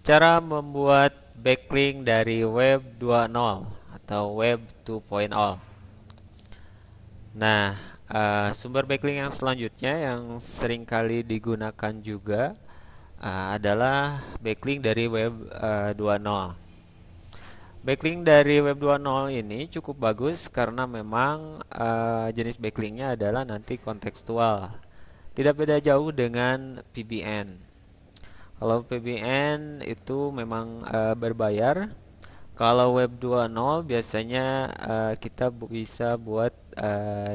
Cara membuat backlink dari Web 2.0 atau Web 2.0. Nah, sumber backlink yang selanjutnya yang sering kali digunakan juga adalah backlink dari Web 2.0. Backlink dari Web 2.0 ini cukup bagus karena memang jenis backlinknya adalah nanti kontekstual. Tidak beda jauh dengan PBN. Kalau PBN itu memang berbayar. Kalau Web 2.0 biasanya kita bisa buat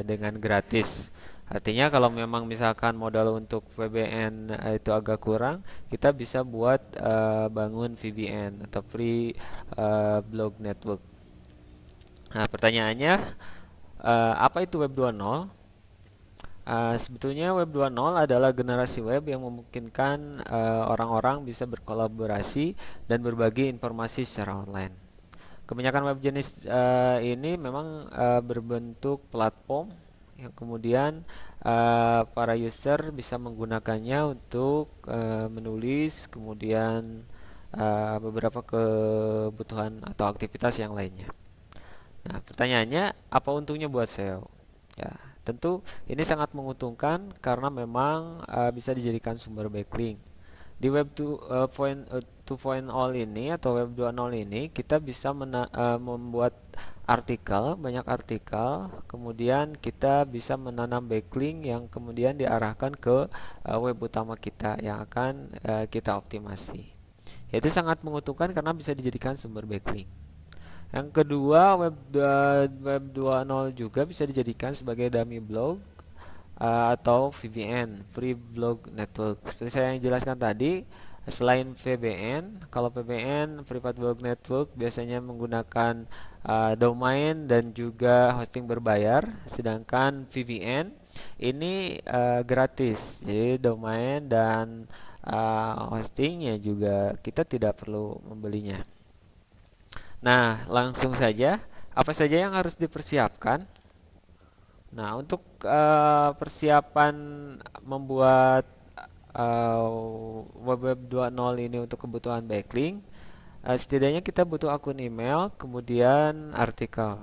dengan gratis. Artinya kalau memang misalkan modal untuk VPN itu agak kurang, kita bisa buat bangun VPN atau Free Blog Network. Nah, pertanyaannya apa itu Web 2.0? Sebetulnya Web 2.0 adalah generasi web yang memungkinkan orang-orang bisa berkolaborasi dan berbagi informasi secara online. Kebanyakan web jenis ini memang berbentuk platform yang kemudian para user bisa menggunakannya untuk menulis, kemudian beberapa kebutuhan atau aktivitas yang lainnya. Nah, pertanyaannya, apa untungnya buat SEO? Ya, tentu ini sangat menguntungkan karena memang bisa dijadikan sumber backlink. Di Web 2.0 ini atau Web 2.0 ini kita bisa membuat artikel, banyak artikel, kemudian kita bisa menanam backlink yang kemudian diarahkan ke web utama kita yang akan kita optimasi. Itu sangat menguntungkan karena bisa dijadikan sumber backlink. Yang kedua, Web 2.0 juga bisa dijadikan sebagai dummy blog atau VPN, Free Blog Network. Seperti saya yang jelaskan tadi, selain VPN, kalau VPN, Free Blog Network biasanya menggunakan domain dan juga hosting berbayar, sedangkan VPN ini gratis. Jadi domain dan hostingnya juga kita tidak perlu membelinya. Nah, langsung saja, apa saja yang harus dipersiapkan? Nah, untuk persiapan membuat web 2.0 ini untuk kebutuhan backlink, setidaknya kita butuh akun email, kemudian artikel.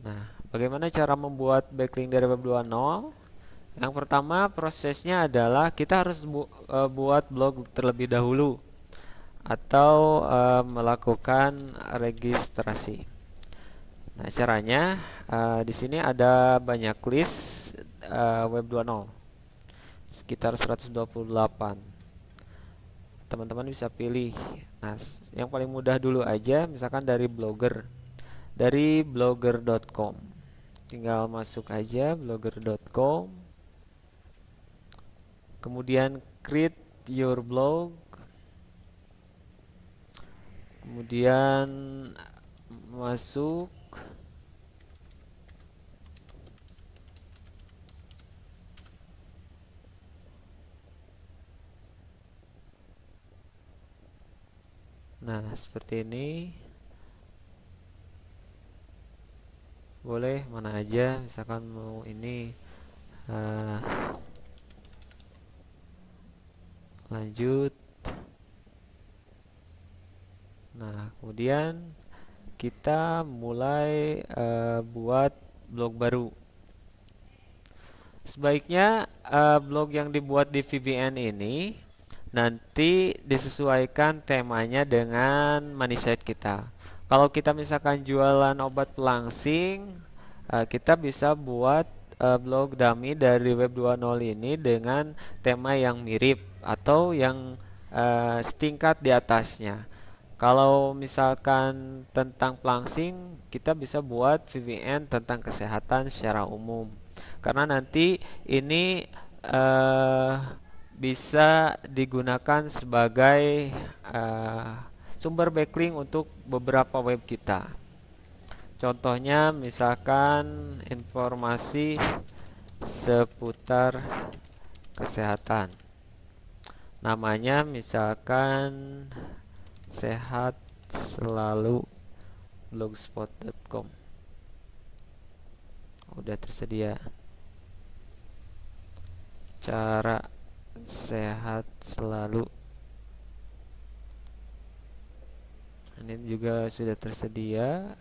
Nah, bagaimana cara membuat backlink dari web 2.0? Yang pertama, prosesnya adalah kita harus buat blog terlebih dahulu atau melakukan registrasi. Nah, caranya di sini ada banyak list Web 2.0, sekitar 128. Teman-teman bisa pilih. Nah, yang paling mudah dulu aja, misalkan dari blogger.com. Tinggal masuk aja blogger.com, kemudian create your blog, kemudian masuk. Nah, seperti ini. Boleh mana aja, misalkan mau ini eh, lanjut. Nah, kemudian kita mulai buat blog baru. Sebaiknya blog yang dibuat di VPN ini nanti disesuaikan temanya dengan money site kita. Kalau kita misalkan jualan obat pelangsing, kita bisa buat blog dummy dari Web 2.0 ini dengan tema yang mirip atau yang setingkat di atasnya. Kalau misalkan tentang pelangsing, kita bisa buat VPN tentang kesehatan secara umum. Karena nanti ini eh, bisa digunakan sebagai eh, sumber backlink untuk beberapa web kita. Contohnya misalkan informasi seputar kesehatan. Namanya misalkan sehat selalu blogspot.com. Udah tersedia cara sehat selalu Ini juga sudah tersedia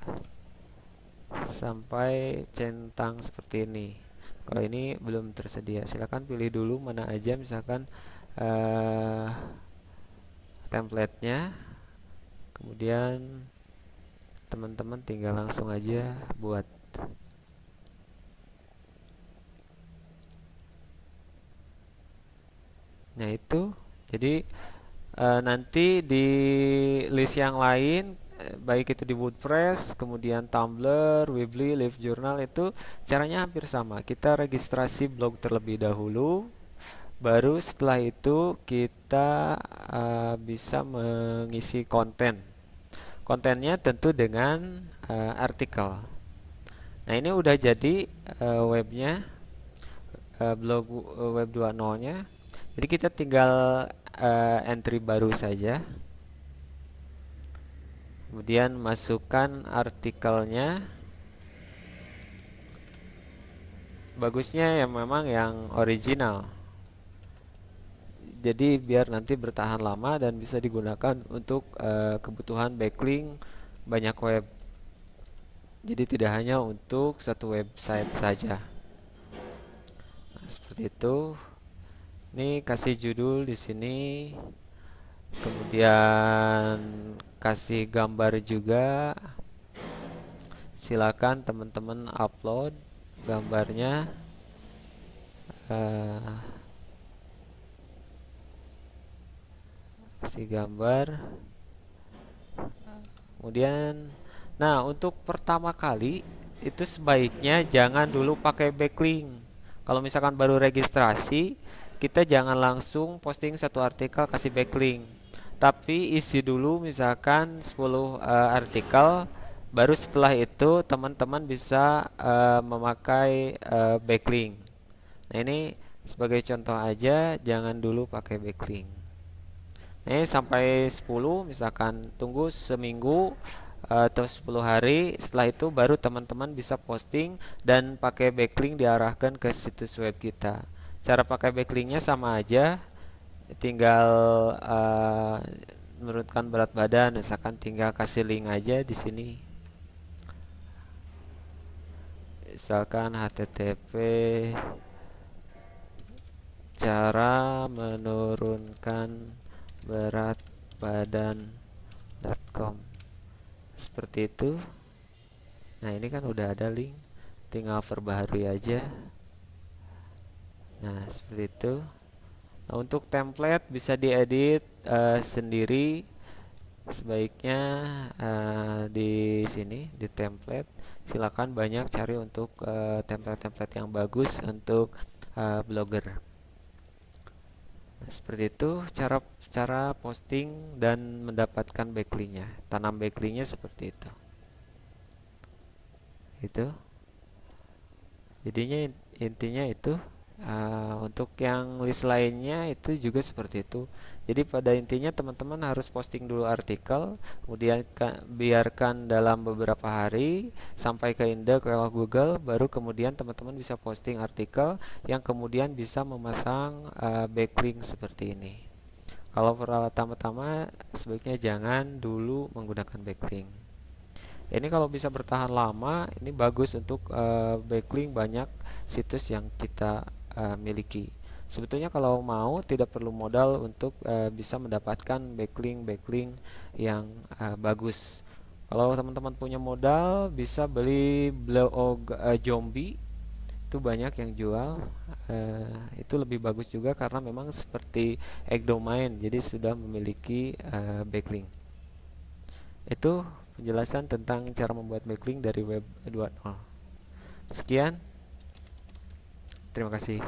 sampai centang seperti ini. Kalau ini belum tersedia, silakan pilih dulu mana aja, misalkan eh, template-nya. Kemudian teman-teman tinggal langsung aja buat. Nah itu, jadi nanti di list yang lain, baik itu di WordPress, kemudian Tumblr, Weebly, LiveJournal, itu caranya hampir sama. Kita registrasi blog terlebih dahulu, baru setelah itu kita bisa mengisi konten. Kontennya tentu dengan artikel. Nah ini udah jadi webnya, blog web 2.0-nya. Jadi kita tinggal entry baru saja. Kemudian masukkan artikelnya. Bagusnya yang memang yang original. Jadi biar nanti bertahan lama dan bisa digunakan untuk kebutuhan backlink banyak web. Jadi tidak hanya untuk satu website saja. Nah, seperti itu. Ini kasih judul di sini. Kemudian kasih gambar juga. Silakan teman-teman upload gambarnya. Kasih gambar. Kemudian, nah untuk pertama kali itu sebaiknya jangan dulu pakai backlink. Kalau misalkan baru registrasi, kita jangan langsung posting satu artikel kasih backlink. Tapi isi dulu misalkan 10 artikel, baru setelah itu teman-teman bisa memakai backlink. Nah ini sebagai contoh aja, jangan dulu pakai backlink. Ini sampai 10, misalkan tunggu seminggu atau 10 hari, setelah itu baru teman-teman bisa posting dan pakai backlink diarahkan ke situs web kita. Cara pakai backlinknya sama aja, tinggal menurunkan berat badan, misalkan tinggal kasih link aja di sini. Misalkan http cara menurunkan berat badan.com, seperti itu. Nah ini kan udah ada link, tinggal perbaharui aja. Nah seperti itu. Nah untuk template bisa diedit sendiri. Sebaiknya di sini di template, silakan banyak cari untuk template-template yang bagus untuk blogger. Nah, seperti itu cara posting dan mendapatkan backlinknya. Tanam backlinknya seperti itu. Itu. Jadinya intinya itu. Untuk yang list lainnya itu juga seperti itu. Jadi pada intinya teman-teman harus posting dulu artikel, kemudian biarkan dalam beberapa hari sampai ke index kalau Google, baru kemudian teman-teman bisa posting artikel yang kemudian bisa memasang backlink seperti ini. Kalau pertama-tama sebaiknya jangan dulu menggunakan backlink. Ini kalau bisa bertahan lama, ini bagus untuk backlink banyak situs yang kita miliki. Sebetulnya kalau mau tidak perlu modal untuk bisa mendapatkan backlink yang bagus. Kalau teman-teman punya modal, bisa beli blog zombie, itu banyak yang jual. Itu lebih bagus juga karena memang seperti egg domain, jadi sudah memiliki backlink. Itu penjelasan tentang cara membuat backlink dari web 2.0. Sekian, terima kasih.